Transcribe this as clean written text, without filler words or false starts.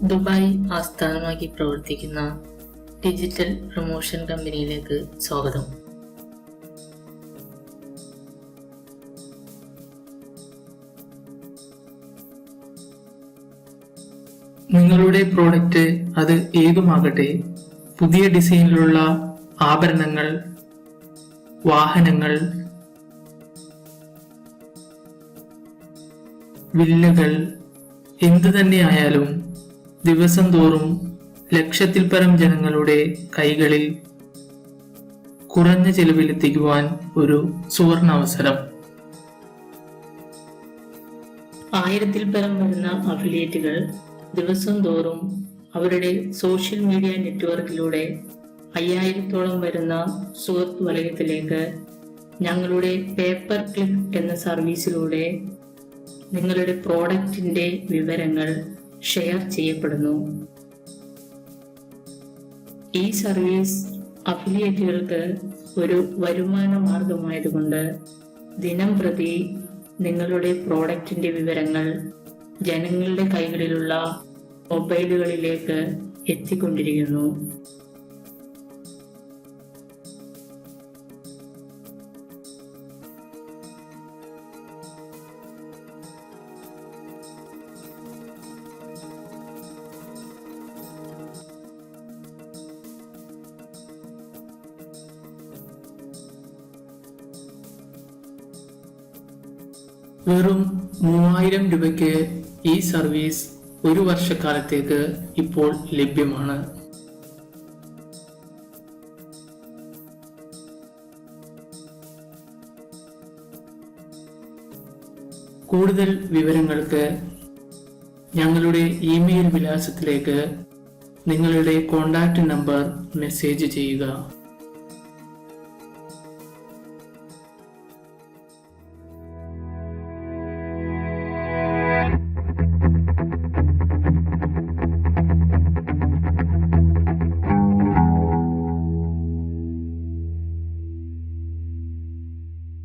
Dubai ആസ്ഥാനമാക്കി പ്രവർത്തിക്കുന്ന digital promotion കമ്പനിയിലേക്ക് സ്വാഗതം. നിങ്ങളുടെ പ്രോഡക്റ്റ് അത് ഏതുമാകട്ടെ, പുതിയ ഡിസൈനിലുള്ള ആഭരണങ്ങൾ, വാഹനങ്ങൾ, വില്ലകൾ, എന്തു തന്നെയായാലും ദിവസം തോറും ലക്ഷത്തിൽ പരം ജനങ്ങളുടെ കൈകളിൽ കുറഞ്ഞ ചെലവിലെത്തിക്കുവാൻ ഒരു സുവർണാവസരം. 1000-ൽ പരം വരുന്ന അഫിലിയേറ്റുകൾ ദിവസം തോറും അവരുടെ സോഷ്യൽ മീഡിയ നെറ്റ്വർക്കിലൂടെ 5000-ത്തോളം വരുന്ന സുഹൃത്ത് വലയത്തിലേക്ക് ഞങ്ങളുടെ പേപ്പർ ക്ലിക്ക് എന്ന സർവീസിലൂടെ നിങ്ങളുടെ പ്രോഡക്റ്റിന്റെ വിവരങ്ങൾ ഷെയർ ചെയ്യപ്പെടുന്നു. ഈ സർവീസ് അഫിലിയേറ്റുകൾക്ക് ഒരു വരുമാന മാർഗമായതുകൊണ്ട് ദിനം പ്രതി നിങ്ങളുടെ പ്രോഡക്റ്റിന്റെ വിവരങ്ങൾ ജനങ്ങളുടെ കൈകളിലുള്ള മൊബൈലുകളിലേക്ക് എത്തിക്കൊണ്ടിരിക്കുന്നു. വെറും 3000 രൂപയ്ക്ക് ഈ സർവീസ് ഒരു വർഷക്കാലത്തേക്ക് ഇപ്പോൾ ലഭ്യമാണ്. കൂടുതൽ വിവരങ്ങൾക്ക് ഞങ്ങളുടെ ഇമെയിൽ വിലാസത്തിലേക്ക് നിങ്ങളുടെ കോൺടാക്റ്റ് നമ്പർ മെസ്സേജ് ചെയ്യുക.